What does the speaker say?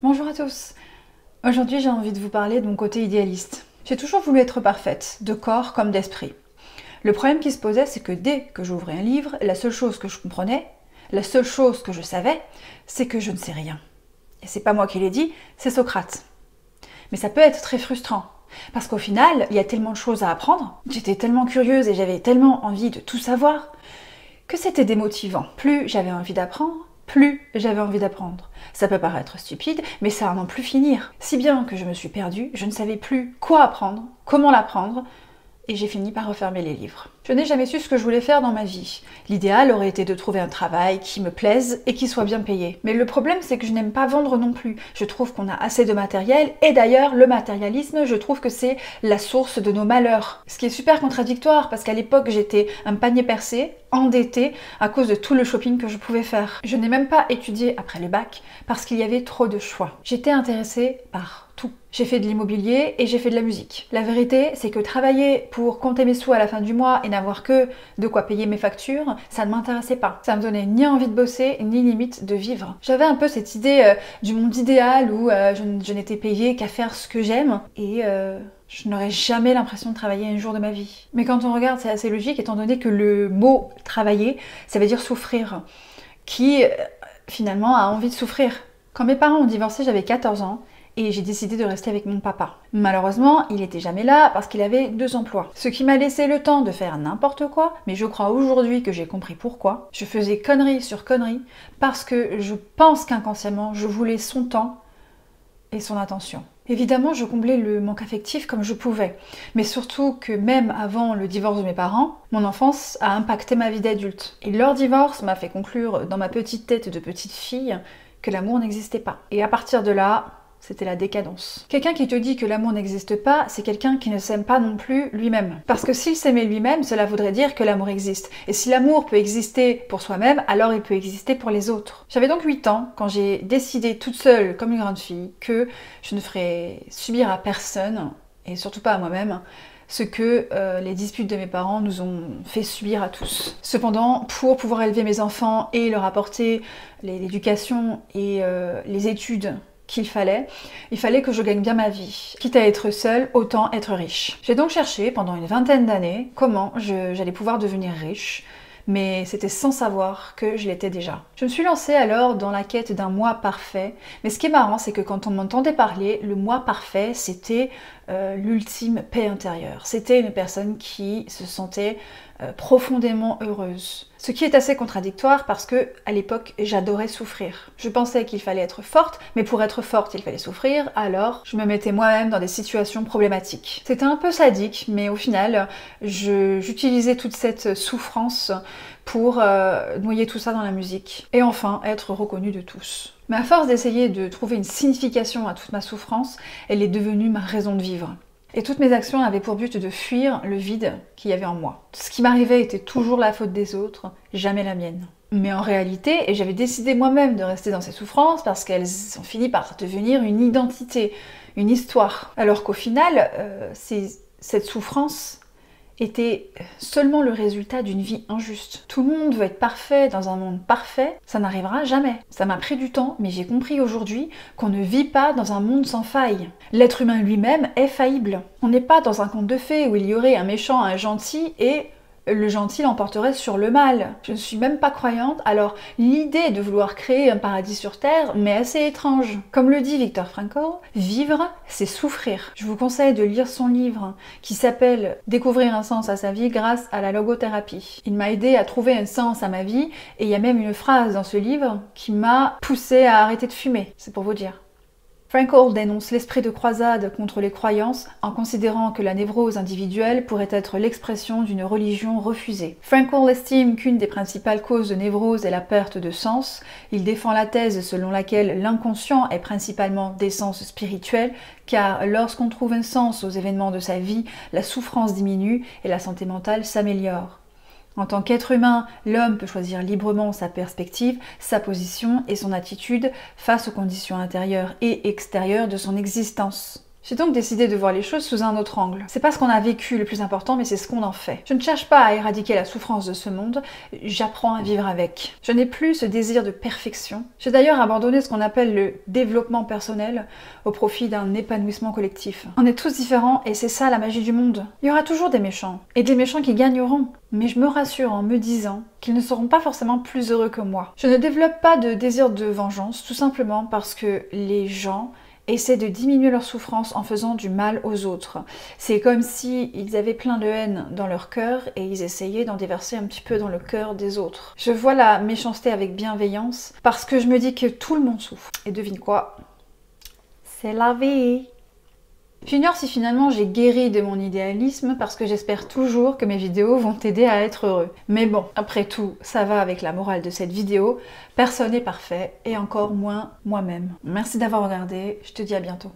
Bonjour à tous. Aujourd'hui, j'ai envie de vous parler de mon côté idéaliste. J'ai toujours voulu être parfaite, de corps comme d'esprit. Le problème qui se posait, c'est que dès que j'ouvrais un livre, la seule chose que je comprenais, la seule chose que je savais, c'est que je ne sais rien. Et c'est pas moi qui l'ai dit, c'est Socrate. Mais ça peut être très frustrant, parce qu'au final, il y a tellement de choses à apprendre, j'étais tellement curieuse et j'avais tellement envie de tout savoir, que c'était démotivant. Plus j'avais envie d'apprendre, plus j'avais envie d'apprendre. Ça peut paraître stupide, mais ça à n'en plus finir. Si bien que je me suis perdue, je ne savais plus quoi apprendre, comment l'apprendre, et j'ai fini par refermer les livres. Je n'ai jamais su ce que je voulais faire dans ma vie. L'idéal aurait été de trouver un travail qui me plaise et qui soit bien payé. Mais le problème, c'est que je n'aime pas vendre non plus. Je trouve qu'on a assez de matériel, et d'ailleurs, le matérialisme, je trouve que c'est la source de nos malheurs. Ce qui est super contradictoire, parce qu'à l'époque, j'étais un panier percé, endettée, à cause de tout le shopping que je pouvais faire. Je n'ai même pas étudié après le bac, parce qu'il y avait trop de choix. J'étais intéressée par tout. J'ai fait de l'immobilier et j'ai fait de la musique. La vérité, c'est que travailler pour compter mes sous à la fin du mois et n'avoir que de quoi payer mes factures, ça ne m'intéressait pas. Ça me donnait ni envie de bosser, ni limite de vivre. J'avais un peu cette idée du monde idéal où je n'étais payée qu'à faire ce que j'aime et je n'aurais jamais l'impression de travailler un jour de ma vie. Mais quand on regarde, c'est assez logique étant donné que le mot travailler, ça veut dire souffrir. Qui finalement a envie de souffrir. Quand mes parents ont divorcé, j'avais 14 ans. Et j'ai décidé de rester avec mon papa. Malheureusement, il n'était jamais là parce qu'il avait 2 emplois. Ce qui m'a laissé le temps de faire n'importe quoi, mais je crois aujourd'hui que j'ai compris pourquoi. Je faisais connerie sur connerie parce que je pense qu'inconsciemment, je voulais son temps et son attention. Évidemment, je comblais le manque affectif comme je pouvais, mais surtout que même avant le divorce de mes parents, mon enfance a impacté ma vie d'adulte. Et leur divorce m'a fait conclure dans ma petite tête de petite fille que l'amour n'existait pas. Et à partir de là, c'était la décadence. Quelqu'un qui te dit que l'amour n'existe pas, c'est quelqu'un qui ne s'aime pas non plus lui-même. Parce que s'il s'aimait lui-même, cela voudrait dire que l'amour existe. Et si l'amour peut exister pour soi-même, alors il peut exister pour les autres. J'avais donc 8 ans quand j'ai décidé toute seule, comme une grande fille, que je ne ferais subir à personne, et surtout pas à moi-même, ce que les disputes de mes parents nous ont fait subir à tous. Cependant, pour pouvoir élever mes enfants et leur apporter l'éducation et les études il fallait que je gagne bien ma vie. Quitte à être seule, autant être riche. J'ai donc cherché pendant une vingtaine d'années comment j'allais pouvoir devenir riche, mais c'était sans savoir que je l'étais déjà. Je me suis lancée alors dans la quête d'un moi parfait, mais ce qui est marrant, c'est que quand on m'entendait parler, le moi parfait, c'était l'ultime paix intérieure. C'était une personne qui se sentait profondément heureuse. Ce qui est assez contradictoire parce que, à l'époque, j'adorais souffrir. Je pensais qu'il fallait être forte, mais pour être forte, il fallait souffrir, alors je me mettais moi-même dans des situations problématiques. C'était un peu sadique, mais au final, j'utilisais toute cette souffrance pour noyer tout ça dans la musique. Et enfin, être reconnue de tous. Mais à force d'essayer de trouver une signification à toute ma souffrance, elle est devenue ma raison de vivre. Et toutes mes actions avaient pour but de fuir le vide qu'il y avait en moi. Ce qui m'arrivait était toujours la faute des autres, jamais la mienne. Mais en réalité, j'avais décidé moi-même de rester dans ces souffrances parce qu'elles ont fini par devenir une identité, une histoire. Alors qu'au final, cette souffrance était seulement le résultat d'une vie injuste. Tout le monde veut être parfait dans un monde parfait, ça n'arrivera jamais. Ça m'a pris du temps, mais j'ai compris aujourd'hui qu'on ne vit pas dans un monde sans faille. L'être humain lui-même est faillible. On n'est pas dans un conte de fées où il y aurait un méchant, un gentil et le gentil l'emporterait sur le mal. Je ne suis même pas croyante, alors l'idée de vouloir créer un paradis sur Terre m'est assez étrange. Comme le dit Viktor Frankl, vivre, c'est souffrir. Je vous conseille de lire son livre qui s'appelle « Découvrir un sens à sa vie grâce à la logothérapie ». Il m'a aidé à trouver un sens à ma vie et il y a même une phrase dans ce livre qui m'a poussée à arrêter de fumer. C'est pour vous dire. Frankl dénonce l'esprit de croisade contre les croyances en considérant que la névrose individuelle pourrait être l'expression d'une religion refusée. Frankl estime qu'une des principales causes de névrose est la perte de sens. Il défend la thèse selon laquelle l'inconscient est principalement d'essence spirituelle, car lorsqu'on trouve un sens aux événements de sa vie, la souffrance diminue et la santé mentale s'améliore. En tant qu'être humain, l'homme peut choisir librement sa perspective, sa position et son attitude face aux conditions intérieures et extérieures de son existence. J'ai donc décidé de voir les choses sous un autre angle. C'est pas ce qu'on a vécu le plus important, mais c'est ce qu'on en fait. Je ne cherche pas à éradiquer la souffrance de ce monde, j'apprends à vivre avec. Je n'ai plus ce désir de perfection. J'ai d'ailleurs abandonné ce qu'on appelle le développement personnel au profit d'un épanouissement collectif. On est tous différents et c'est ça la magie du monde. Il y aura toujours des méchants, et des méchants qui gagneront. Mais je me rassure en me disant qu'ils ne seront pas forcément plus heureux que moi. Je ne développe pas de désir de vengeance, tout simplement parce que les gens essaient de diminuer leur souffrance en faisant du mal aux autres. C'est comme si ils avaient plein de haine dans leur cœur et ils essayaient d'en déverser un petit peu dans le cœur des autres. Je vois la méchanceté avec bienveillance parce que je me dis que tout le monde souffre. Et devine quoi? C'est la vie. J'ignore si finalement j'ai guéri de mon idéalisme parce que j'espère toujours que mes vidéos vont t'aider à être heureux. Mais bon, après tout, ça va avec la morale de cette vidéo. Personne n'est parfait et encore moins moi-même. Merci d'avoir regardé, je te dis à bientôt.